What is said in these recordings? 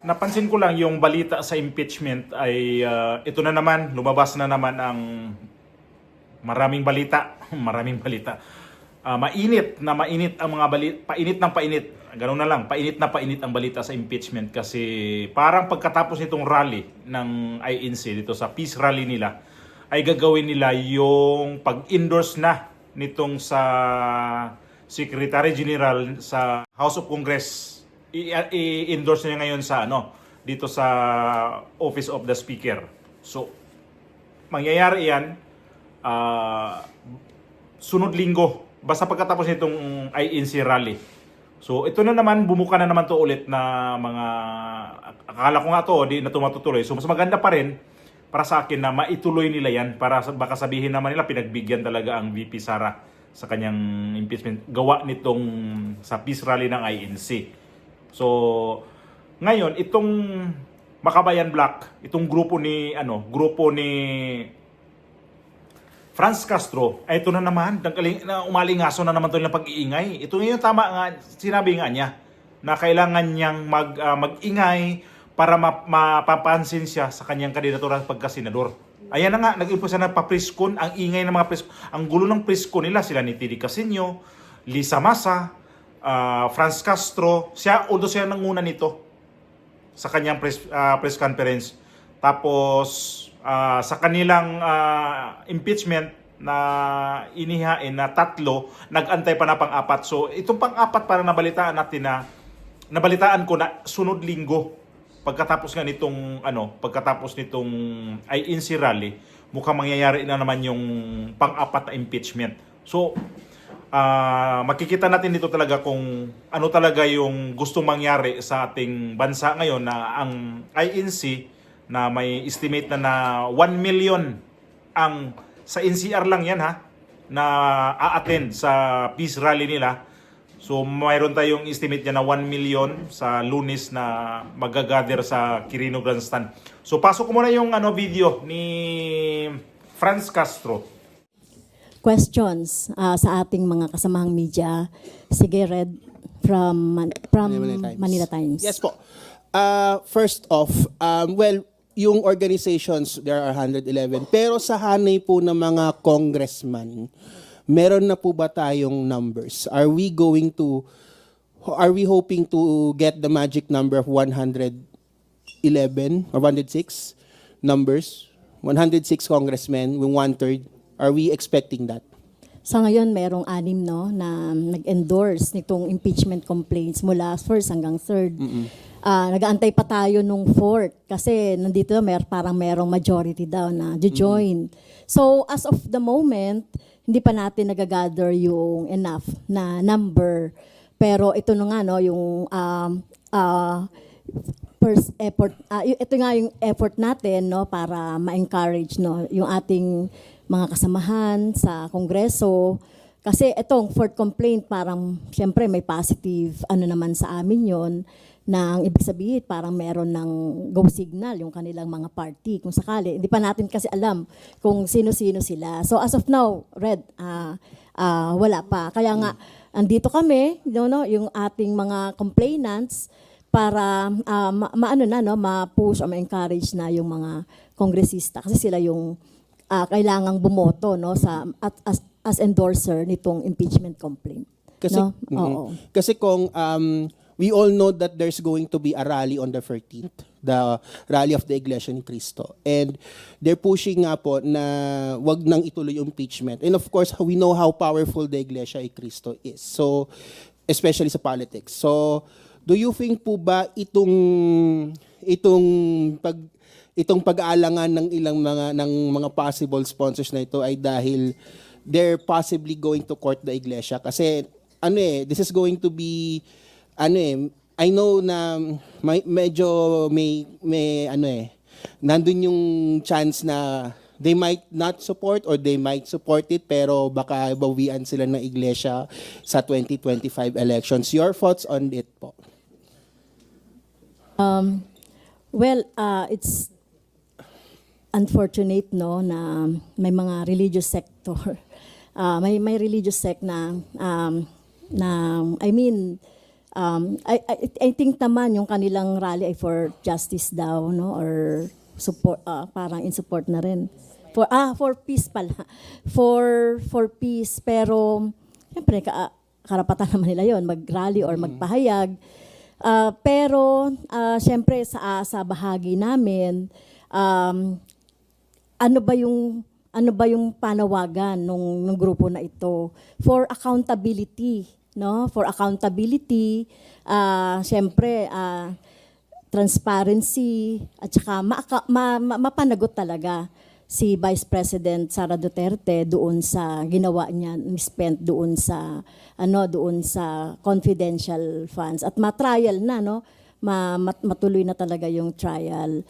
Napansin ko lang yung balita sa impeachment ay ito na naman, lumabas na naman ang maraming balita, maraming balita. Mainit na mainit ang mga balita, painit ng painit. Ganun na lang, painit na painit ang balita sa impeachment kasi parang pagkatapos nitong rally ng INC dito sa peace rally nila ay gagawin nila yung pag-endorse na nitong sa Secretary General sa House of Congress. I-endorse niya ngayon sa dito sa Office of the Speaker. So mangyayari 'yan sunod linggo basta pagkatapos nitong INC rally. So ito na naman, bumuka na naman to ulit na mga akala ko nga to di na tumatutuloy. So mas maganda pa rin para sa akin na maituloy nila 'yan para baka sabihin naman nila pinagbigyan talaga ang VP Sara sa kanyang impeachment gawa nitong sa peace rally ng INC. So, ngayon itong Makabayan Black, itong grupo ni Franz Castro, ay ito na naman, umalingaso na naman 'to ng pag-iingay. Ito ngayon tama nga, sinabi nga niya na kailangan niyang mag-ingay para mapapansin siya sa kanyang kandidatura pagka-senador. Ayan na nga, nag-impulsa na pa-preskon, ang ingay ng mga preskon, ang gulo ng preskon nila, sila ni Tidi Casino, Lisa Masa, Franz Castro, although siya nanguna nito sa kanyang press conference. Tapos sa kanilang impeachment na inihain na 3, nag-antay pa na pang-4. So itong pang-4 para nabalitaan ko na sunod linggo pagkatapos nitong INC rally, mukhang mangyayari na naman yung pang-4 na impeachment. So makikita natin dito talaga kung ano talaga yung gustong mangyari sa ating bansa ngayon na ang INC na may estimate na 1 million ang sa NCR lang yan na a-attend sa peace rally nila. So mayroon tayong estimate niya na 1 million sa Lunes na magagather sa Quirino Grandstand. So pasok ko muna yung video ni Franz Castro. Questions sa ating mga kasamahang media. Sige, Red, from Manila Times. Yes po. First off, yung organizations, there are 111. Pero sa hanay po ng mga congressman, meron na po ba tayong numbers? Are we hoping to get the magic number of 111 or 106 numbers? 106 congressmen, with 1/3. Are we expecting that? Sa ngayon, merong 6 na nag-endorse nitong impeachment complaints mula 1st hanggang 3rd. Nag-aantay pa tayo nung 4th kasi nandito parang merong majority daw na join. So as of the moment, hindi pa natin nagagather yung enough na number. Pero ito na nga yung first effort, ito nga yung effort natin para ma-encourage yung ating mga kasamahan sa Kongreso. Kasi itong 4th complaint parang siyempre may positive naman sa amin yon na ang ibig sabihin parang meron ng go signal yung kanilang mga party kung sakali. Hindi pa natin kasi alam kung sino-sino sila. So as of now, Red, wala pa. Kaya nga andito kami, yung ating mga complainants para ma-push o ma-encourage na yung mga kongresista kasi sila yung kailangang bumoto as endorser nitong impeachment complaint. Kasi kasi kung we all know that there's going to be a rally on the 13th, the rally of the Iglesia ni Cristo. And they're pushing nga po na wag nang ituloy yung impeachment. And of course, we know how powerful the Iglesia ni Cristo is. So, especially sa politics. So, do you think po ba itong pag-aalangan ng mga possible sponsors na ito ay dahil they're possibly going to court the Iglesia? Kasi this is going to be I know na medyo may nandun yung chance na they might not support or they might support it pero baka bawian sila ng Iglesia sa 2025 elections. Your thoughts on it po? It's unfortunate na may mga religious sector may religious sect na I think naman yung kanilang rally ay for justice daw, no, or support, parang in support na rin for peace pala. For peace, pero siyempre karapatan naman nila yon mag-rally or magpahayag. Pero siyempre sa bahagi namin, ano ba yung panawagan nung grupo na ito for accountability, no? For accountability, siyempre transparency at saka mapanagot talaga si Vice President Sara Duterte doon sa ginawa niya, spent doon sa confidential funds at ma-trial na, no? Matuloy na talaga yung trial.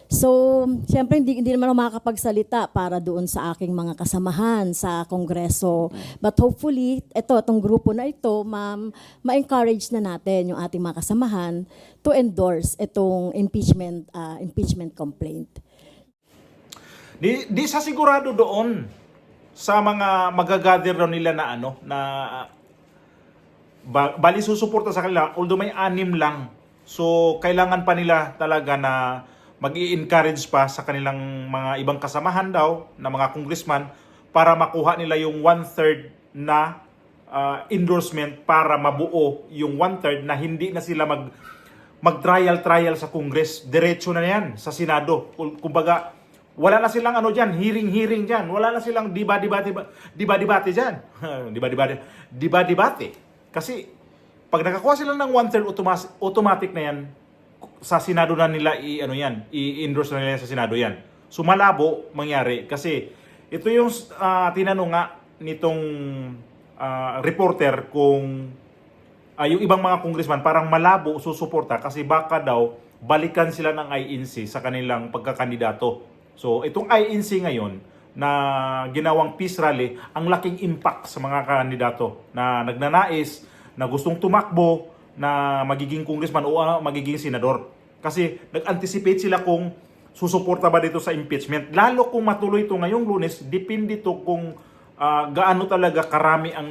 So, siyempre hindi naman ako makakapagsalita para doon sa aking mga kasamahan sa Kongreso. But hopefully, itong grupo na ito, ma-encourage na natin yung ating mga kasamahan to endorse itong impeachment complaint. Di sa sigurado doon sa mga magagather daw nila bali susuporta sa kanila, although may 6 lang. So, kailangan pa nila talaga na mag-i-encourage pa sa kanilang mga ibang kasamahan daw na mga congressman para makuha nila yung 1/3 na endorsement para mabuo yung 1/3 na hindi na sila mag-trial sa Congress. Diretso na yan sa Senado. Kumbaga, wala na silang hearing dyan. Wala na silang debate dyan. Debate. Kasi pag nakakuha sila ng 1/3, automatic na yan sa Senado na nila i-endorse na nila sa Senado yan. So malabo mangyari kasi ito yung tinanong nga nitong reporter kung yung ibang mga congressman parang malabo susuporta kasi baka daw balikan sila ng INC sa kanilang pagkakandidato. So itong INC ngayon na ginawang peace rally, ang laking impact sa mga kandidato na nagnanais na gustong tumakbo na magiging congressman o magiging senador. Kasi nag-anticipate sila kung susuporta ba dito sa impeachment. Lalo kung matuloy ito ngayong Lunes, depende to kung gaano talaga karami ang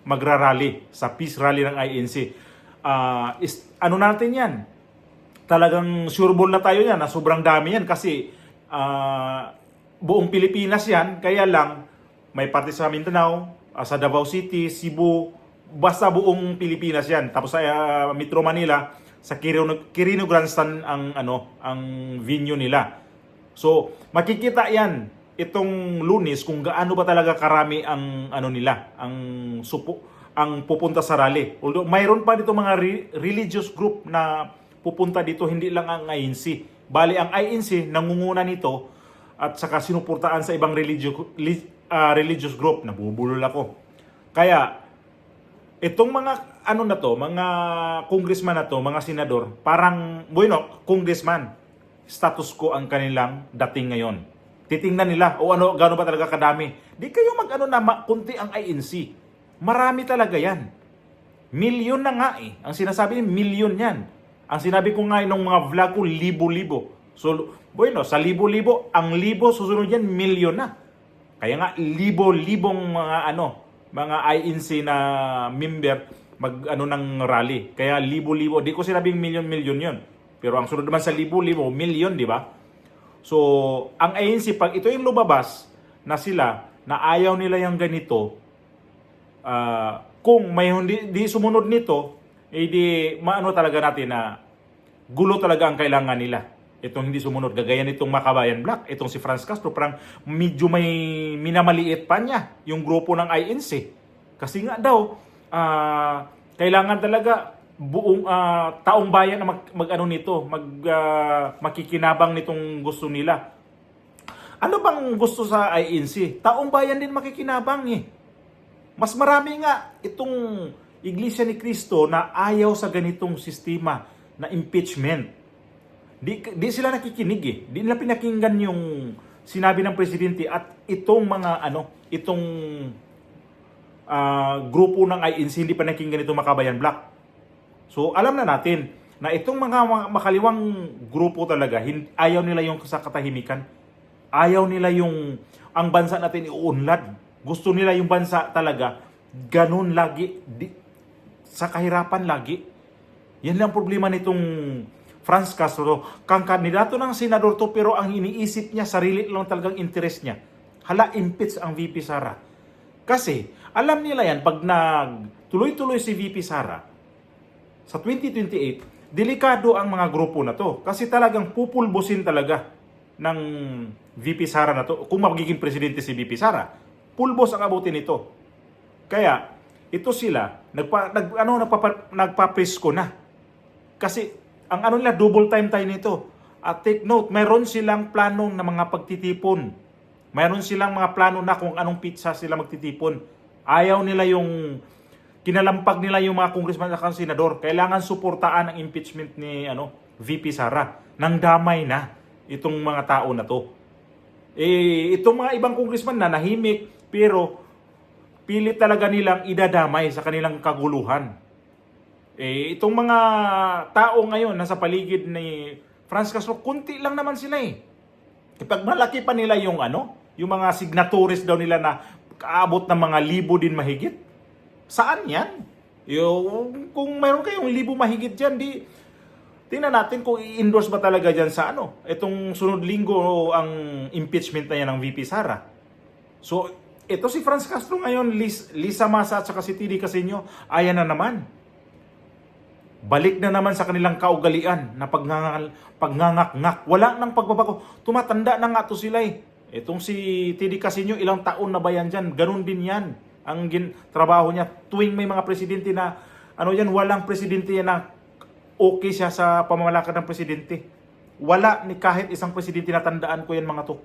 magrarally sa peace rally ng INC. Ano natin yan? Talagang sureball na tayo yan na sobrang dami yan kasi buong Pilipinas yan. Kaya lang may parte sa Mindanao, sa Davao City, Cebu, basta buong Pilipinas yan. Tapos sa Metro Manila, sa Quirino Grandstand ang venue nila. So, makikita yan itong Lunes kung gaano ba talaga karami ang ang pupunta sa rally. Although mayroon pa dito mga religious group na pupunta dito, hindi lang ang INC. Bali ang INC nangunguna nito at saka sinuportaan sa ibang religious group. Nabubulol ako. Kaya itong mga mga congressman na to, mga senador, parang, congressman, status quo ang kanilang dating ngayon. Titingnan nila, gaano ba talaga kadami. Di kayo kunti ang INC. Marami talaga yan. Milyon na nga eh. Ang sinasabi milyon yan. Ang sinabi ko nga nung mga vlog ko, libo-libo. So, sa libo-libo, ang libo susunod yan, milyon na. Kaya nga, libo-libong mga INC na member ng rally. Kaya libo-libo. Di ko sinabing milyon-milyon yun. Pero ang sunod naman sa libo-libo, milyon, di ba? So, ang INC, pag ito yung lumabas na sila, na ayaw nila yung ganito, kung may hindi sumunod nito, di talaga natin na gulo talaga ang kailangan nila. Itong hindi sumunod, gagaya nitong Makabayan Black, itong si Franz Castro, parang medyo may minamaliit pa niya yung grupo ng INC. Kasi nga daw, kailangan talaga buong taong bayan na makikinabang nitong gusto nila. Ano bang gusto sa INC? Taong bayan din makikinabang eh. Mas marami nga itong Iglesia ni Cristo na ayaw sa ganitong sistema na impeachment. Di sila nakikinig eh. Di nila pinakinggan yung sinabi ng presidente at itong mga grupo ng INC hindi pa nakikinggan itong Makabayan Black. So alam na natin na itong mga makaliwang grupo talaga, ayaw nila yung sa katahimikan. Ayaw nila yung ang bansa natin iunlad. Gusto nila yung bansa talaga ganun lagi. sa kahirapan lagi. Yan lang problema nitong Franz Castro. Kang kandidato ng senador to, pero ang iniisip niya, sarili lang talagang interest niya. Hala, impeach ang VP Sara. Kasi, alam nila yan, pag tuloy-tuloy si VP Sara, sa 2028, delikado ang mga grupo na to. Kasi talagang pupulbusin talaga ng VP Sara na to. Kung magiging presidente si VP Sara, pulbos ang abutin nito. Kaya, ito sila, nagpapresko na. Kasi, ang ano nila, double time tayo nito. At take note, mayroon silang planong na mga pagtitipon. Mayroon silang mga plano na kung anong pizza sila magtitipon. Ayaw nila yung, kinalampag nila yung mga congressman at senador. Kailangan suportaan ang impeachment ni VP Sara. Nang damay na itong mga tao na to. Itong mga ibang congressman na nahimik, pero pilit talaga nilang idadamay sa kanilang kaguluhan. Itong mga tao ngayon nasa paligid ni Franz Castro, kunti lang naman sila eh. Kapag malaki pa nila yung yung mga signatories daw nila na kaabot ng mga libo din mahigit. Saan yan? Kung mayroon kayong libo mahigit dyan, tingnan natin kung i-endorse ba talaga dyan sa itong sunod linggo ang impeachment na yan ng VP Sara. So, ito si Franz Castro ngayon, Lisa Masa at saka si TD Casino, ayan na naman. Balik na naman sa kanilang kaugalian na pagngangak-ngak. Wala nang pagbabago. Tumatanda na nga to sila eh. Itong si TD Casino, ilang taon na ba yan dyan? Ganun din yan. Ang trabaho niya, tuwing may mga presidente na, walang presidente na okay siya sa pamamalakad ng presidente. Wala ni kahit isang presidente na tandaan ko yan mga to.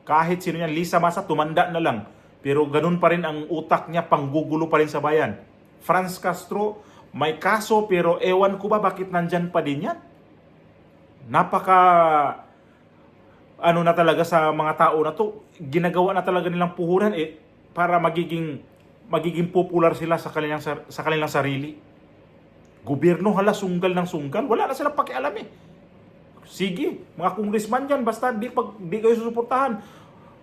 Kahit sino yan, Lisa Masa, tumanda na lang. Pero ganun pa rin ang utak niya, panggugulo pa rin sa bayan. Franz Castro, may kaso pero ewan ko ba bakit nandyan pa din yan? Napaka na talaga sa mga tao na to, ginagawa na talaga nilang puhunan para magiging popular sila sa kanilang sarili. Gobyerno hala sunggal ng sunggal, wala na silang pakialam eh. Sige, mga congressman dyan, basta di kayo susuportahan.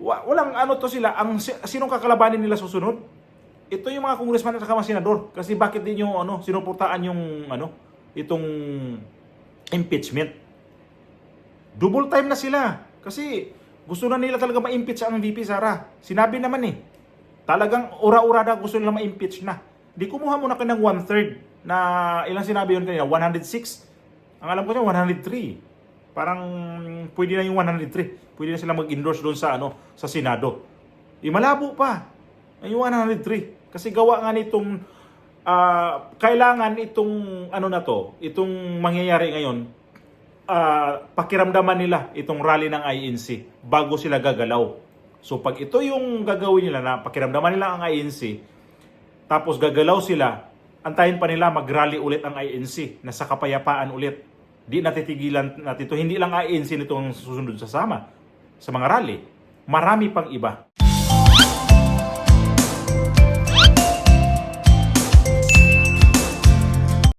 Walang to sila, sinong kakalabanin nila susunod? Ito yung mga congressman at mga senador. Kasi bakit din yung sinuportaan yung itong impeachment? Double time na sila. Kasi gusto na nila talaga ma-impeach ang VP Sara. Sinabi naman talagang ura-urada gusto nila ma-impeach na. Di kumuha muna kayo ng 1/3 na ilang sinabi yun kanina, 106. Ang alam ko niya 103. Parang pwede na yung 103. Pwede na sila mag-endorse doon sa sa Senado. Malabo pa. Yung 103. Kasi gawa nga nitong kailangan itong itong mangyayari ngayon, pakiramdaman nila itong rally ng INC bago sila gagalaw. So pag ito yung gagawin nila na pakiramdaman nila ang INC, tapos gagalaw sila, antayin pa nila mag-rally ulit ang INC na sa kapayapaan ulit. Di natitigilan natin ito. Hindi lang INC nito ang susunod sa mga rally. Marami pang iba.